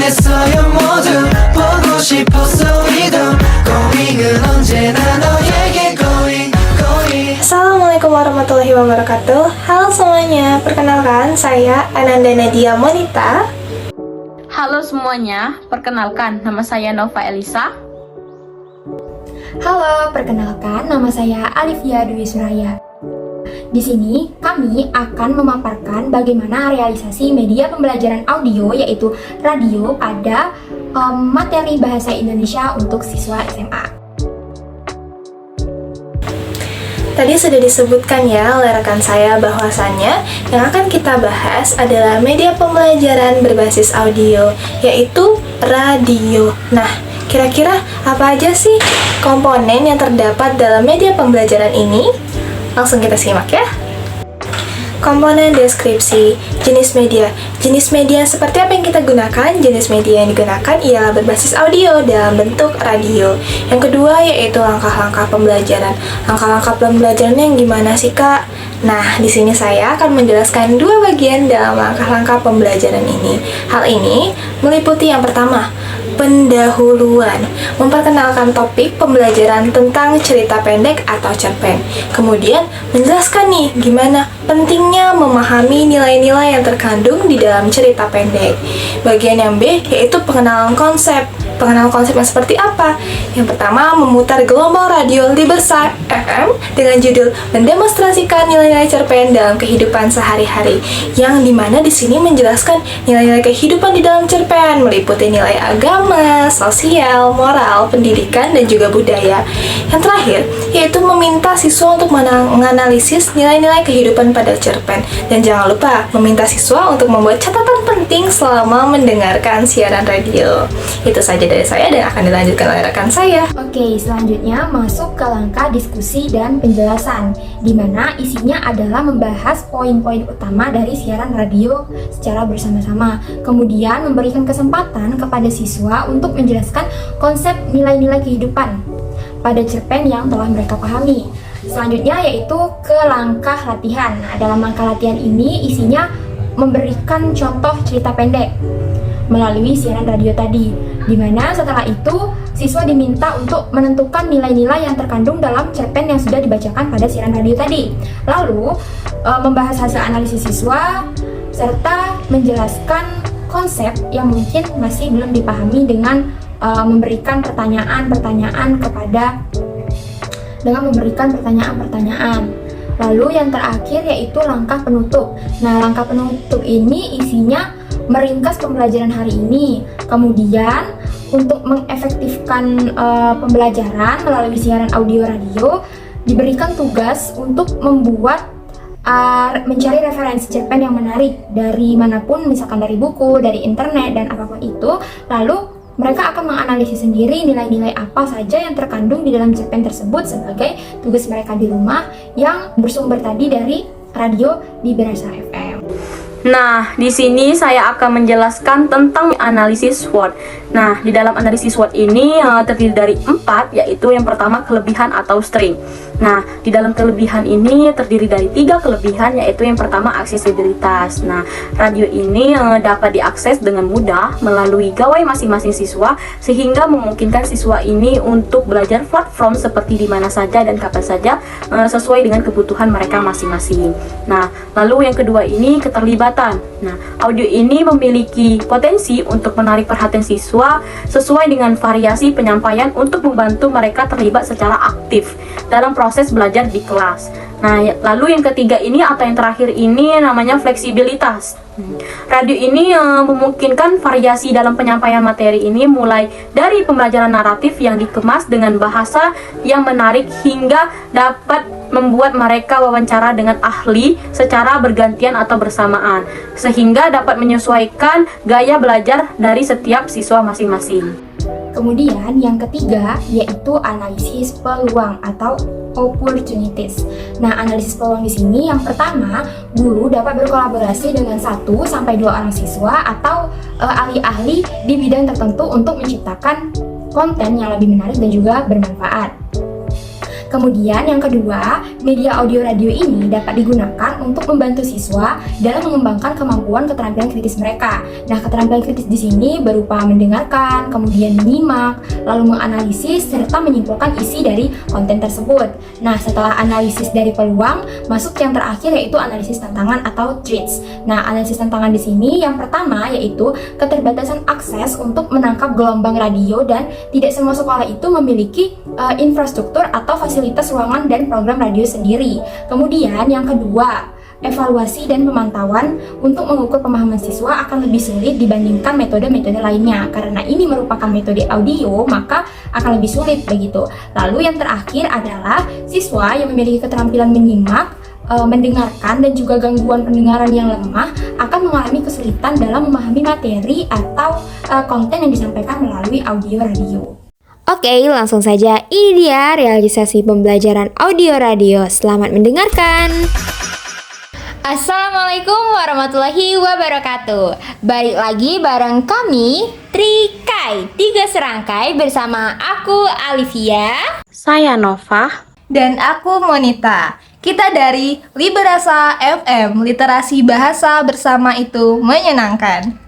원했어요 모두 보고 싶었어 우리도 Going은 언제나 너에게 going. Assalamualaikum warahmatullahi wabarakatuh. Halo semuanya, perkenalkan saya Ananda Nadia Monita. Halo semuanya, perkenalkan nama saya Nova Elisa. Halo, perkenalkan nama saya Alivia Dwi Suraya. Di sini kami akan memaparkan bagaimana realisasi media pembelajaran audio yaitu radio pada materi bahasa Indonesia untuk siswa SMA. Tadi sudah disebutkan ya oleh rekan saya bahwasannya yang akan kita bahas adalah media pembelajaran berbasis audio, yaitu radio. Nah, kira-kira apa aja sih komponen yang terdapat dalam media pembelajaran ini? Langsung kita simak ya. Komponen deskripsi, jenis media. Jenis media seperti apa yang kita gunakan? Jenis media yang digunakan ialah berbasis audio dalam bentuk radio. Yang kedua yaitu langkah-langkah pembelajaran. Langkah-langkah pembelajarannya yang gimana sih, Kak? Nah, di sini saya akan menjelaskan dua bagian dalam langkah-langkah pembelajaran ini. Hal ini meliputi yang pertama, pendahuluan, memperkenalkan topik pembelajaran tentang cerita pendek atau cerpen. Kemudian menjelaskan nih gimana pentingnya memahami nilai-nilai yang terkandung di dalam cerita pendek. Bagian yang B yaitu pengenalan konsep. Pengenalan konsep yang seperti apa? Yang pertama, memutar gelombang radio Libersa FM dengan judul mendemonstrasikan nilai-nilai cerpen dalam kehidupan sehari-hari. Yang dimana di sini menjelaskan nilai-nilai kehidupan di dalam cerpen meliputi nilai agama, sosial, moral, pendidikan, dan juga budaya. Yang terakhir, yaitu meminta siswa untuk menganalisis nilai-nilai kehidupan pada cerpen. Dan jangan lupa meminta siswa untuk membuat catatan penting selama mendengarkan siaran radio. Itu saja dari saya dan akan dilanjutkan oleh rekan saya. Oke, selanjutnya masuk ke langkah diskusi dan penjelasan, di mana isinya adalah membahas poin-poin utama dari siaran radio secara bersama-sama. Kemudian memberikan kesempatan kepada siswa untuk menjelaskan konsep nilai-nilai kehidupan pada cerpen yang telah mereka pahami. Selanjutnya yaitu ke langkah latihan. Nah, dalam langkah latihan ini isinya memberikan contoh cerita pendek melalui siaran radio tadi, di mana setelah itu siswa diminta untuk menentukan nilai-nilai yang terkandung dalam cerpen yang sudah dibacakan pada siaran radio tadi. Lalu membahas hasil analisis siswa serta menjelaskan konsep yang mungkin masih belum dipahami dengan memberikan pertanyaan-pertanyaan. Lalu yang terakhir yaitu langkah penutup. Nah, langkah penutup ini isinya meringkas pembelajaran hari ini. Kemudian untuk mengefektifkan pembelajaran melalui siaran audio radio, diberikan tugas untuk mencari referensi cerpen yang menarik dari manapun, misalkan dari buku, dari internet, dan apapun itu. Lalu mereka akan menganalisis sendiri nilai-nilai apa saja yang terkandung di dalam cerpen tersebut sebagai tugas mereka di rumah yang bersumber tadi dari radio di Libersa FM. Nah, di sini saya akan menjelaskan tentang analisis SWOT. Nah, di dalam analisis SWOT ini terdiri dari 4, yaitu yang pertama kelebihan atau strength. Nah, di dalam kelebihan ini terdiri dari 3 kelebihan, yaitu yang pertama aksesibilitas. Nah, radio ini dapat diakses dengan mudah melalui gawai masing-masing siswa, sehingga memungkinkan siswa ini untuk belajar platform seperti di mana saja dan kapan saja sesuai dengan kebutuhan mereka masing-masing. Nah, lalu yang kedua ini keterlibatan. Nah, audio ini memiliki potensi untuk menarik perhatian siswa sesuai dengan variasi penyampaian untuk membantu mereka terlibat secara aktif dalam proses belajar di kelas. Nah, lalu yang ketiga ini atau yang terakhir ini namanya fleksibilitas. Radio ini memungkinkan variasi dalam penyampaian materi ini, mulai dari pembelajaran naratif yang dikemas dengan bahasa yang menarik hingga dapat membuat mereka wawancara dengan ahli secara bergantian atau bersamaan, sehingga dapat menyesuaikan gaya belajar dari setiap siswa masing-masing. Kemudian yang ketiga yaitu analisis peluang atau opportunities. Nah, analisis peluang di sini yang pertama, guru dapat berkolaborasi dengan 1 sampai 2 orang siswa atau ahli-ahli di bidang tertentu untuk menciptakan konten yang lebih menarik dan juga bermanfaat. Kemudian yang kedua, media audio radio ini dapat digunakan untuk membantu siswa dalam mengembangkan kemampuan keterampilan kritis mereka. Nah, keterampilan kritis di sini berupa mendengarkan, kemudian menyimak, lalu menganalisis serta menyimpulkan isi dari konten tersebut. Nah, setelah analisis dari peluang, masuk yang terakhir yaitu analisis tantangan atau threats. Nah, analisis tantangan di sini yang pertama yaitu keterbatasan akses untuk menangkap gelombang radio dan tidak semua sekolah itu memiliki infrastruktur atau fasilitas ruangan dan program radio sendiri. Kemudian yang kedua, evaluasi dan pemantauan untuk mengukur pemahaman siswa akan lebih sulit dibandingkan metode-metode lainnya. Karena ini merupakan metode audio, maka akan lebih sulit begitu. Lalu yang terakhir adalah siswa yang memiliki keterampilan menyimak, mendengarkan dan juga gangguan pendengaran yang lemah akan mengalami kesulitan dalam memahami materi atau konten yang disampaikan melalui audio radio. Oke, langsung saja. Ini dia realisasi pembelajaran audio radio. Selamat mendengarkan. Assalamualaikum warahmatullahi wabarakatuh. Balik lagi bareng kami, Trikai 3 serangkai bersama aku Alivia. Saya Nova. Dan aku Monita. Kita dari Liberasa FM, literasi bahasa bersama itu menyenangkan.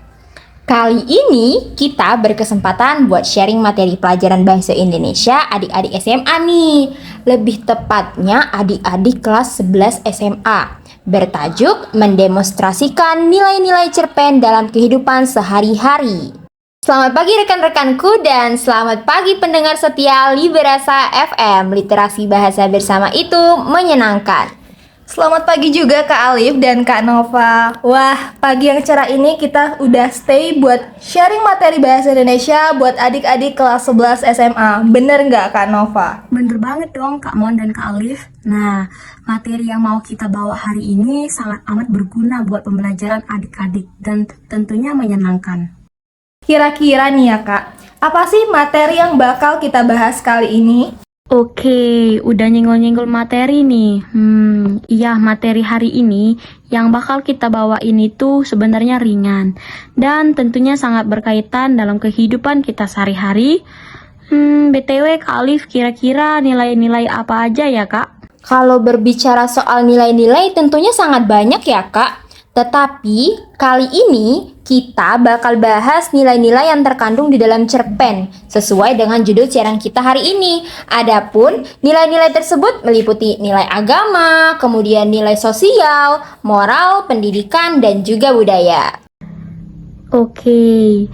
Kali ini kita berkesempatan buat sharing materi pelajaran bahasa Indonesia adik-adik SMA nih. Lebih tepatnya adik-adik kelas 11 SMA. Bertajuk mendemonstrasikan nilai-nilai cerpen dalam kehidupan sehari-hari. Selamat pagi rekan-rekanku dan selamat pagi pendengar setia Liberasa FM. Literasi bahasa bersama itu menyenangkan. Selamat pagi juga Kak Alif dan Kak Nova. Wah, pagi yang cerah ini kita udah stay buat sharing materi bahasa Indonesia buat adik-adik kelas 11 SMA. Bener nggak Kak Nova? Bener banget dong Kak Mon dan Kak Alif. Nah, materi yang mau kita bawa hari ini sangat amat berguna buat pembelajaran adik-adik dan tentunya menyenangkan. Kira-kira nih ya Kak, apa sih materi yang bakal kita bahas kali ini? Oke, udah nyenggol-nyenggol materi nih. Iya, materi hari ini yang bakal kita bawa ini tuh sebenarnya ringan dan tentunya sangat berkaitan dalam kehidupan kita sehari-hari. BTW Kak Alif, kira-kira nilai-nilai apa aja ya Kak? Kalau berbicara soal nilai-nilai tentunya sangat banyak ya Kak. Tetapi kali ini kita bakal bahas nilai-nilai yang terkandung di dalam cerpen sesuai dengan judul siaran kita hari ini. Adapun nilai-nilai tersebut meliputi nilai agama, kemudian nilai sosial, moral, pendidikan, dan juga budaya. Oke,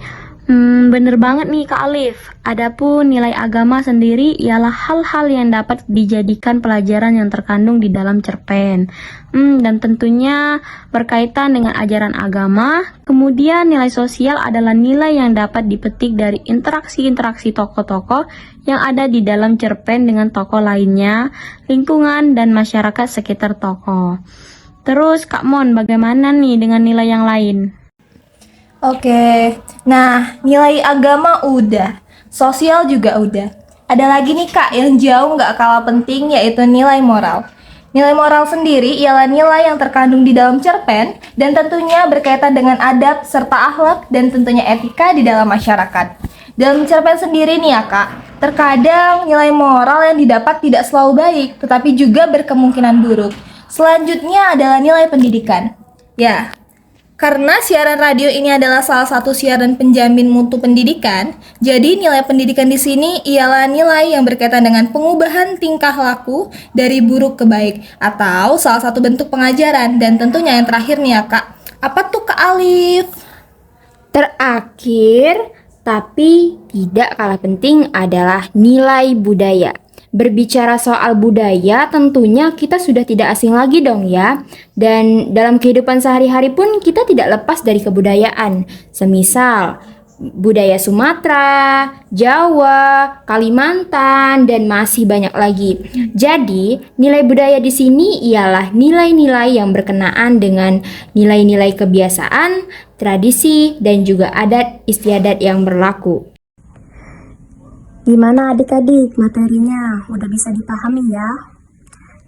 bener banget nih Kak Alif. Adapun nilai agama sendiri ialah hal-hal yang dapat dijadikan pelajaran yang terkandung di dalam cerpen. Dan tentunya berkaitan dengan ajaran agama. Kemudian nilai sosial adalah nilai yang dapat dipetik dari interaksi-interaksi tokoh-tokoh yang ada di dalam cerpen dengan tokoh lainnya, lingkungan, dan masyarakat sekitar tokoh. Terus Kak Mon, bagaimana nih dengan nilai yang lain? Oke, nah nilai agama udah, sosial juga udah. Ada lagi nih Kak yang jauh nggak kalah penting yaitu nilai moral. Nilai moral sendiri ialah nilai yang terkandung di dalam cerpen dan tentunya berkaitan dengan adab serta akhlak dan tentunya etika di dalam masyarakat. Dalam cerpen sendiri nih ya Kak, terkadang nilai moral yang didapat tidak selalu baik tetapi juga berkemungkinan buruk. Selanjutnya adalah nilai pendidikan. Ya, karena siaran radio ini adalah salah satu siaran penjamin mutu pendidikan, jadi nilai pendidikan di sini ialah nilai yang berkaitan dengan pengubahan tingkah laku dari buruk ke baik atau salah satu bentuk pengajaran. Dan tentunya yang terakhir nih ya Kak, apa tuh Kak Alif? Terakhir, tapi tidak kalah penting adalah nilai budaya. Berbicara soal budaya, tentunya kita sudah tidak asing lagi dong ya. Dan dalam kehidupan sehari-hari pun kita tidak lepas dari kebudayaan. Semisal budaya Sumatera, Jawa, Kalimantan, dan masih banyak lagi. Jadi, nilai budaya di sini ialah nilai-nilai yang berkenaan dengan nilai-nilai kebiasaan, tradisi, dan juga adat istiadat yang berlaku. Gimana adik-adik, materinya udah bisa dipahami ya?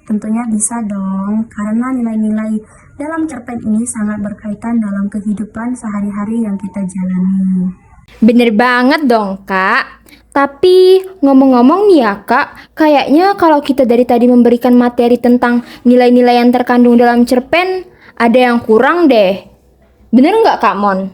Tentunya bisa dong, karena nilai-nilai dalam cerpen ini sangat berkaitan dalam kehidupan sehari-hari yang kita jalani. Bener banget dong, Kak. Tapi ngomong-ngomong nih ya, Kak, kayaknya kalau kita dari tadi memberikan materi tentang nilai-nilai yang terkandung dalam cerpen, ada yang kurang deh. Bener nggak, Kak Mon?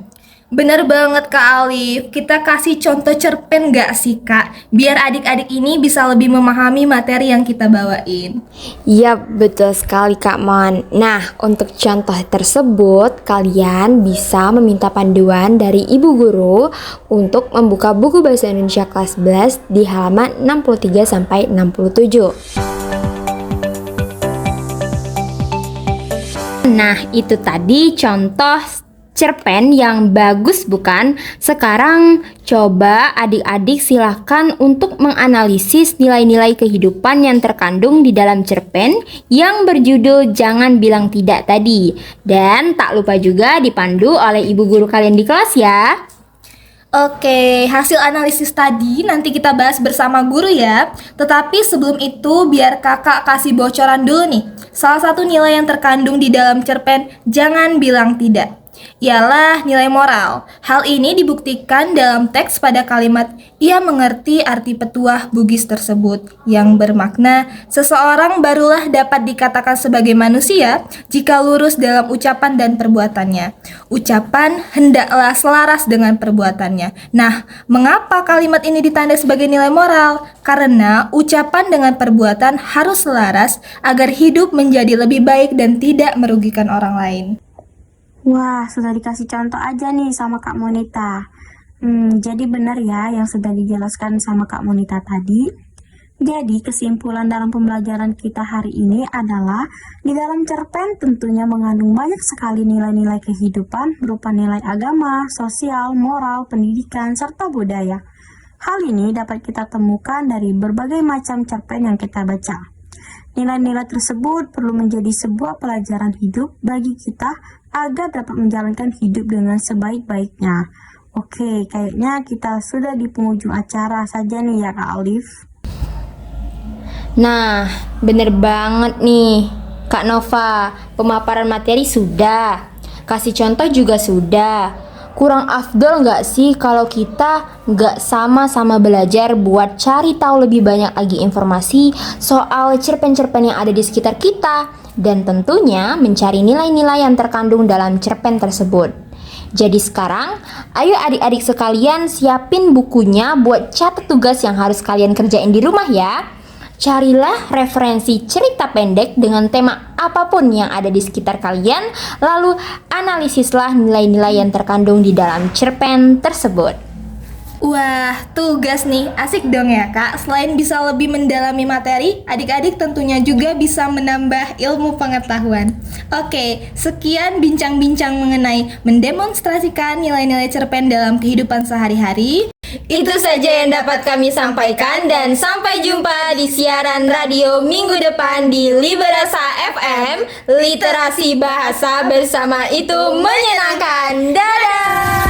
Bener banget Kak Alif, kita kasih contoh cerpen gak sih Kak? Biar adik-adik ini bisa lebih memahami materi yang kita bawain. Iya, betul sekali Kak Mon. Nah, untuk contoh tersebut, kalian bisa meminta panduan dari ibu guru untuk membuka buku Bahasa Indonesia kelas 11 di halaman 63-67. Nah, itu tadi contoh cerpen yang bagus bukan? Sekarang coba adik-adik silahkan untuk menganalisis nilai-nilai kehidupan yang terkandung di dalam cerpen yang berjudul Jangan Bilang Tidak tadi. Dan tak lupa juga dipandu oleh ibu guru kalian di kelas ya. Oke, hasil analisis tadi nanti kita bahas bersama guru ya. Tetapi sebelum itu biar kakak kasih bocoran dulu nih. Salah satu nilai yang terkandung di dalam cerpen Jangan Bilang Tidak ialah nilai moral. Hal ini dibuktikan dalam teks pada kalimat ia mengerti arti petuah Bugis tersebut yang bermakna seseorang barulah dapat dikatakan sebagai manusia jika lurus dalam ucapan dan perbuatannya. Ucapan hendaklah selaras dengan perbuatannya. Nah, mengapa kalimat ini ditandai sebagai nilai moral? Karena ucapan dengan perbuatan harus selaras agar hidup menjadi lebih baik dan tidak merugikan orang lain. Wah, sudah dikasih contoh aja nih sama Kak Monita. Jadi benar ya yang sudah dijelaskan sama Kak Monita tadi. Jadi kesimpulan dalam pembelajaran kita hari ini adalah di dalam cerpen tentunya mengandung banyak sekali nilai-nilai kehidupan berupa nilai agama, sosial, moral, pendidikan, serta budaya. Hal ini dapat kita temukan dari berbagai macam cerpen yang kita baca. Nilai-nilai tersebut perlu menjadi sebuah pelajaran hidup bagi kita agar dapat menjalankan hidup dengan sebaik-baiknya. Oke, kayaknya kita sudah di penghujung acara saja nih ya Kak Alif. Nah, bener banget nih Kak Nova, pemaparan materi sudah, kasih contoh juga sudah. Kurang afdol nggak sih kalau kita nggak sama-sama belajar buat cari tahu lebih banyak lagi informasi soal cerpen-cerpen yang ada di sekitar kita dan tentunya mencari nilai-nilai yang terkandung dalam cerpen tersebut. Jadi sekarang, ayo adik-adik sekalian siapin bukunya buat catat tugas yang harus kalian kerjain di rumah ya. Carilah referensi cerita pendek dengan tema apapun yang ada di sekitar kalian, lalu analisislah nilai-nilai yang terkandung di dalam cerpen tersebut. Wah, tugas nih, asik dong ya Kak. Selain bisa lebih mendalami materi, adik-adik tentunya juga bisa menambah ilmu pengetahuan. Oke, sekian bincang-bincang mengenai mendemonstrasikan nilai-nilai cerpen dalam kehidupan sehari-hari. Itu saja yang dapat kami sampaikan dan sampai jumpa di siaran radio minggu depan di Liberasa FM. Literasi bahasa bersama itu menyenangkan. Dadah!